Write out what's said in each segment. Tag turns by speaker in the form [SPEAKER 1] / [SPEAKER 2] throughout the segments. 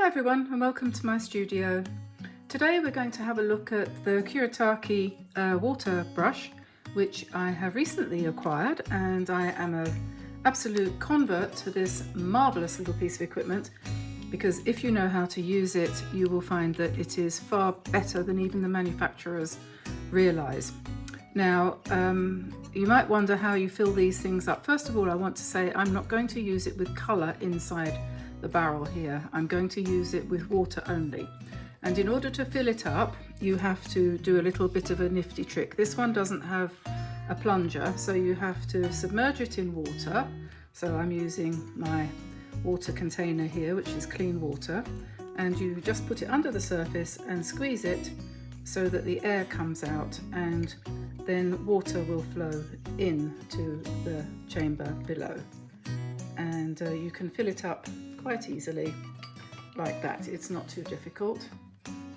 [SPEAKER 1] Hi everyone and welcome to my studio. Today we're going to have a look at the Kuretake water brush, which I have recently acquired, and I am an absolute convert to this marvellous little piece of equipment because if you know how to use it, you will find that it is far better than even the manufacturers realise. Now, you might wonder how you fill these things up. First of all, I want to say I'm not going to use it with colour inside the barrel here. I'm going to use it with water only. And in order to fill it up, you have to do a little bit of a nifty trick. This one doesn't have a plunger, so you have to submerge it in water. So I'm using my water container here, which is clean water, and you just put it under the surface and squeeze it so that the air comes out, and then water will flow into the chamber below. And you can fill it up quite easily like that. It's not too difficult.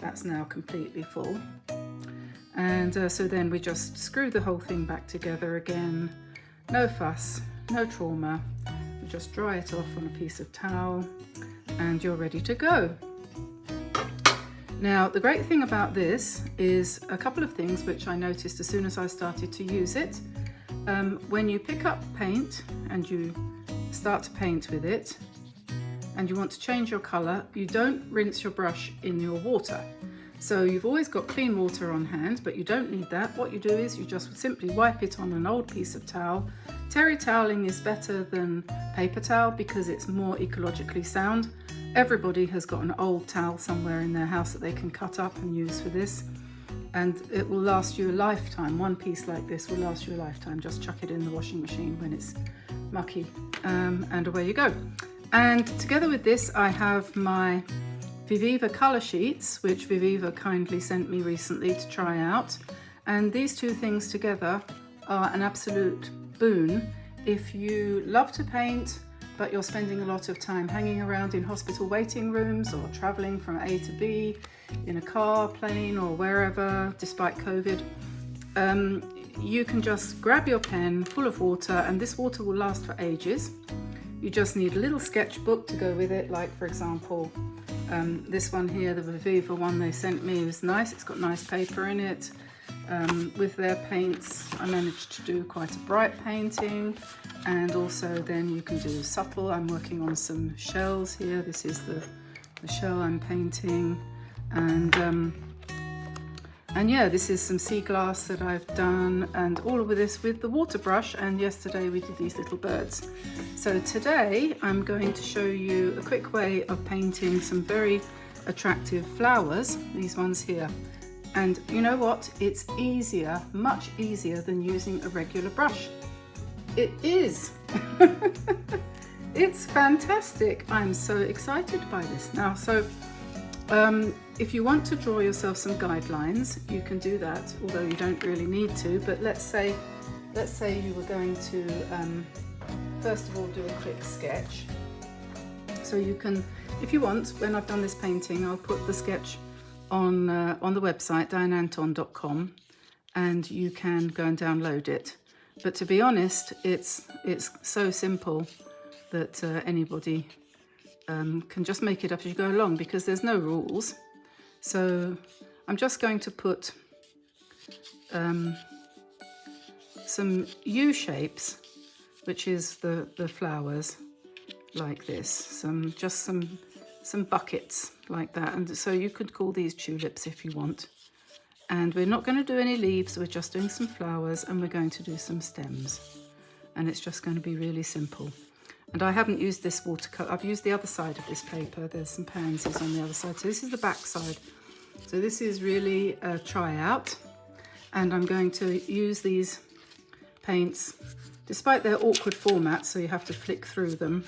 [SPEAKER 1] That's now completely full. And so then we just screw the whole thing back together again. No fuss, no trauma. You just dry it off on a piece of towel and you're ready to go. Now, the great thing about this is a couple of things which I noticed as soon as I started to use it. When you pick up paint and you start to paint with it and you want to change your colour, you don't rinse your brush in your water. So you've always got clean water on hand, but you don't need that. What you do is you just simply wipe it on an old piece of towel. Terry toweling is better than paper towel because it's more ecologically sound. Everybody has got an old towel somewhere in their house that they can cut up and use for this, and it will last you a lifetime. One piece like this will last you a lifetime. Just chuck it in the washing machine when it's mucky, and away you go. And together with this I have my Viviva colour sheets, which Viviva kindly sent me recently to try out, and these two things together are an absolute boon if you love to paint but you're spending a lot of time hanging around in hospital waiting rooms or travelling from A to B in a car, plane or wherever despite COVID. You can just grab your pen full of water, and this water will last for ages. You just need a little sketchbook to go with it, like for example this one here, the Viviva one they sent me, is nice. It's got nice paper in it. With their paints I managed to do quite a bright painting, and also then you can do subtle. I'm working on some shells here. This is the shell I'm painting, and yeah, this is some sea glass that I've done, and all of this with the water brush, and yesterday we did these little birds. So today I'm going to show you a quick way of painting some very attractive flowers, these ones here. And you know what? It's easier, much easier than using a regular brush. It is. It's fantastic. I'm so excited by this now. So if you want to draw yourself some guidelines, you can do that, although you don't really need to. But let's say you were going to first of all do a quick sketch. So you can, if you want, when I've done this painting, I'll put the sketch on the website dianeantone.com, and you can go and download it. But to be honest, it's so simple that anybody can just make it up as you go along, because there's no rules. So I'm just going to put some U shapes, which is the flowers, like this. Some buckets like that, and so you could call these tulips if you want. And we're not going to do any leaves, we're just doing some flowers, and we're going to do some stems, and it's just going to be really simple. And I haven't used this watercolor, I've used the other side of this paper. There's some pansies on the other side, so this is the back side. So this is really a try out, and I'm going to use these paints despite their awkward format, so you have to flick through them.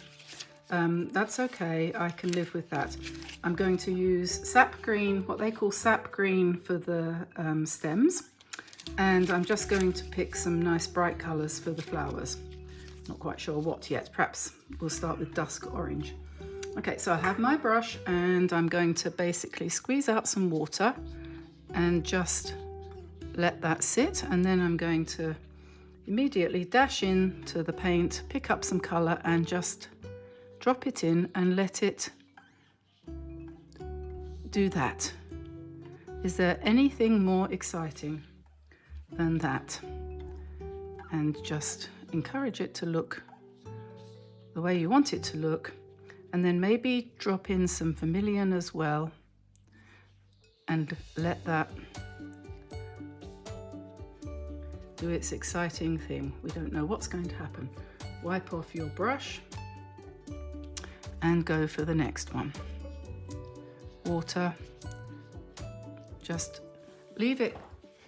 [SPEAKER 1] That's okay, I can live with that. I'm going to use sap green, what they call sap green, for the stems, and I'm just going to pick some nice bright colours for the flowers. Not quite sure what yet, perhaps we'll start with dusk orange. Okay, so I have my brush and I'm going to basically squeeze out some water and just let that sit, and then I'm going to immediately dash into the paint, pick up some colour and just drop it in and let it do that. Is there anything more exciting than that? And just encourage it to look the way you want it to look, and then maybe drop in some vermilion as well and let that do its exciting thing. We don't know what's going to happen. Wipe off your brush and go for the next one. Water. Just leave it.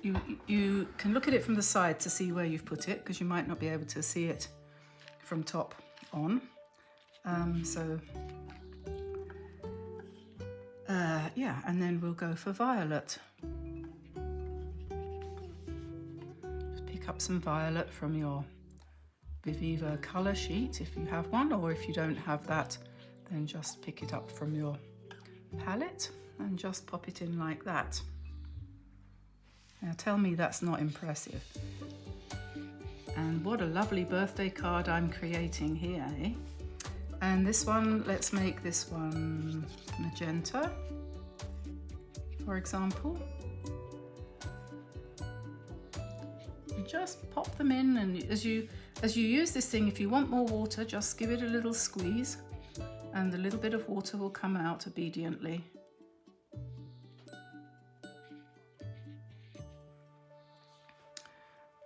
[SPEAKER 1] You can look at it from the side to see where you've put it, because you might not be able to see it from top on. Yeah, and then we'll go for violet. Just pick up some violet from your Viviva colour sheet if you have one, or if you don't have that, then just pick it up from your palette and just pop it in like that. Now tell me that's not impressive. And what a lovely birthday card I'm creating here, eh? And this one, let's make this one magenta, for example. And just pop them in, and as you use this thing, if you want more water, just give it a little squeeze and a little bit of water will come out obediently.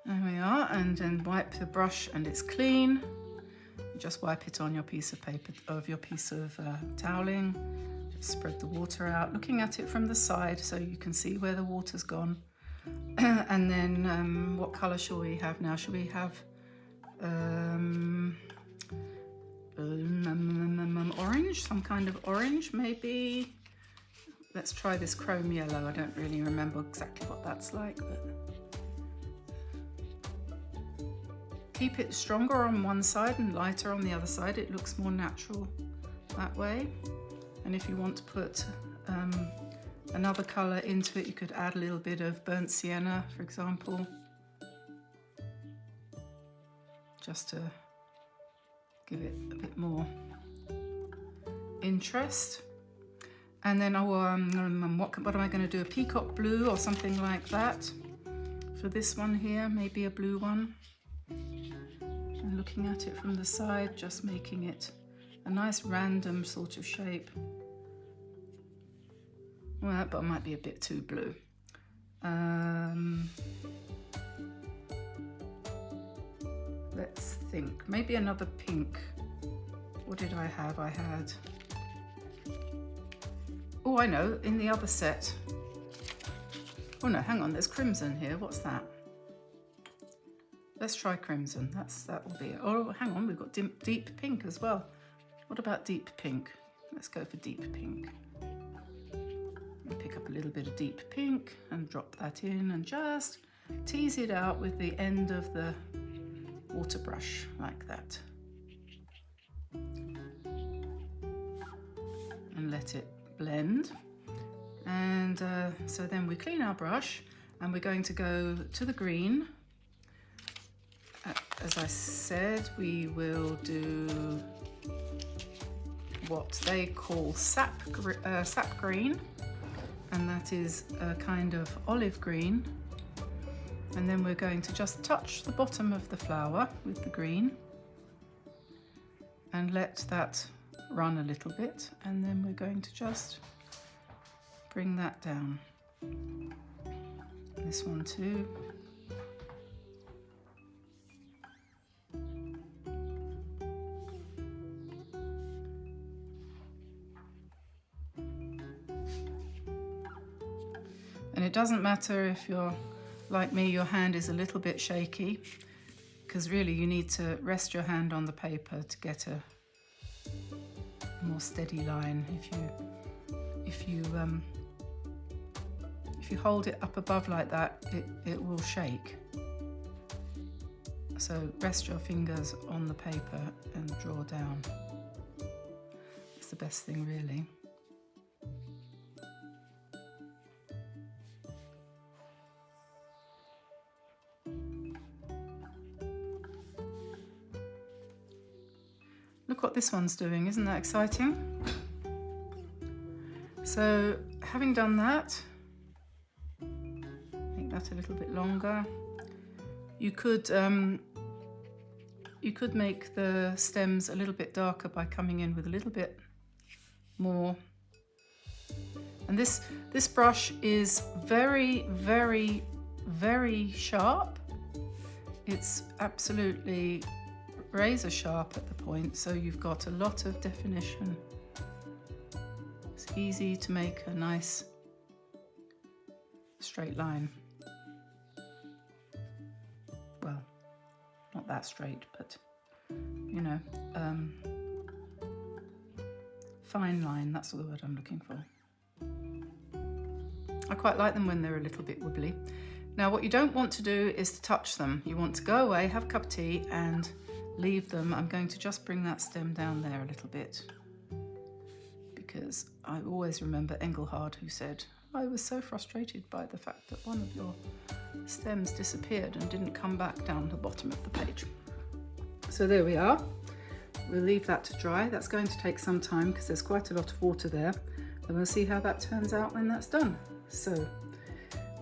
[SPEAKER 1] There we are, and then wipe the brush and it's clean. Just wipe it on your piece of paper, of your piece of toweling. Just spread the water out, looking at it from the side so you can see where the water's gone. And then what colour shall we have now? Shall we have orange, some kind of orange maybe? Let's try this chrome yellow. I don't really remember exactly what that's like, but keep it stronger on one side and lighter on the other side. It looks more natural that way. And if you want to put another colour into it, you could add a little bit of burnt sienna, for example, just to give it a bit more interest. And then what am I going to do? A peacock blue or something like that for this one here, maybe a blue one. And looking at it from the side, just making it a nice random sort of shape. Well, but it might be a bit too blue. Let's think, maybe another pink. What did I have? I had, oh, I know, in the other set. Oh no, hang on, there's crimson here. What's that? Let's try crimson. That will be it. Oh, hang on, we've got deep pink as well. What about deep pink? Let's go for deep pink. And pick up a little bit of deep pink and drop that in and just tease it out with the end of the water brush like that. And let it blend. And so then we clean our brush and we're going to go to the green. As I said, we will do what they call sap green, and that is a kind of olive green. And then we're going to just touch the bottom of the flower with the green and let that run a little bit, and then we're going to just bring that down. This one too. And it doesn't matter if you're like me, your hand is a little bit shaky, because really you need to rest your hand on the paper to get a more steady line. If you hold it up above like that, it will shake. So rest your fingers on the paper and draw down. It's the best thing, really. Look what this one's doing, isn't that exciting? So having done that, make that a little bit longer. You could make the stems a little bit darker by coming in with a little bit more. And this brush is very, very, very sharp. It's absolutely razor sharp at the point, so you've got a lot of definition. It's easy to make a nice straight line. Well, not that straight, but you know, fine line, that's the word I'm looking for. I quite like them when they're a little bit wibbly. Now what you don't want to do is to touch them. You want to go away, have a cup of tea and leave them. I'm going to just bring that stem down there a little bit, because I always remember Engelhard, who said, I was so frustrated by the fact that one of your stems disappeared and didn't come back down the bottom of the page. So there we are. We'll leave that to dry. That's going to take some time because there's quite a lot of water there, and we'll see how that turns out when that's done. So,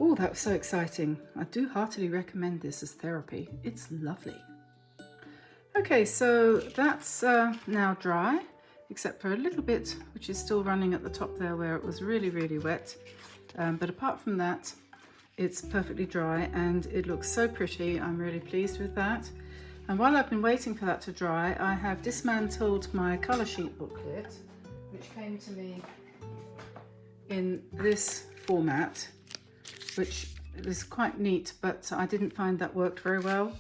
[SPEAKER 1] oh, that was so exciting. I do heartily recommend this as therapy. It's lovely. Okay, so that's now dry, except for a little bit which is still running at the top there where it was really, really wet. But apart from that, it's perfectly dry and it looks so pretty. I'm really pleased with that. And while I've been waiting for that to dry, I have dismantled my colour sheet booklet, which came to me in this format, which is quite neat, but I didn't find that worked very well.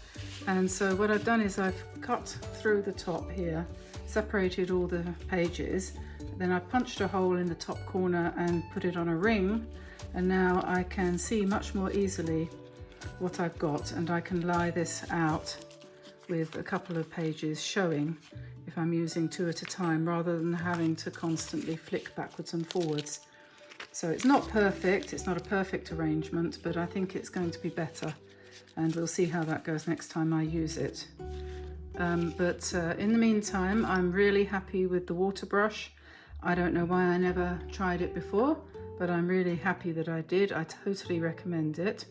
[SPEAKER 1] And so what I've done is I've cut through the top here, separated all the pages, then I punched a hole in the top corner and put it on a ring, and now I can see much more easily what I've got, and I can lie this out with a couple of pages showing if I'm using two at a time rather than having to constantly flick backwards and forwards. So it's not perfect, it's not a perfect arrangement, but I think it's going to be better, and we'll see how that goes next time I use it. But in the meantime, I'm really happy with the water brush. I don't know why I never tried it before, but I'm really happy that I did. I totally recommend it.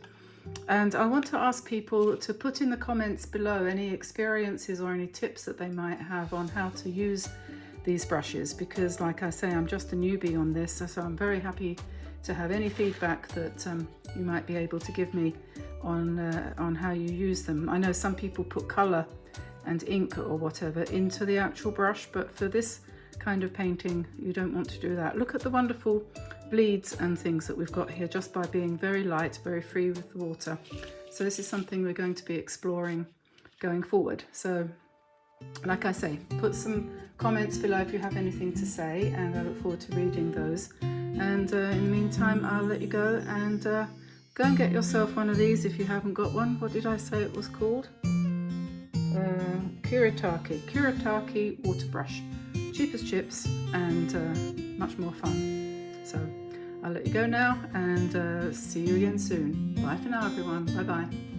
[SPEAKER 1] And I want to ask people to put in the comments below any experiences or any tips that they might have on how to use these brushes, because like I say, I'm just a newbie on this, so I'm very happy to have any feedback that you might be able to give me on how you use them. I know some people put colour and ink or whatever into the actual brush, but for this kind of painting you don't want to do that. Look at the wonderful bleeds and things that we've got here just by being very light, very free with the water. So this is something we're going to be exploring going forward. So like I say, put some comments below if you have anything to say, and I look forward to reading those. And in the meantime, I'll let you go and go and get yourself one of these if you haven't got one. What did I say it was called? Kuretake water brush. Cheap as chips and much more fun. So I'll let you go now and see you again soon. Bye for now, everyone. Bye bye.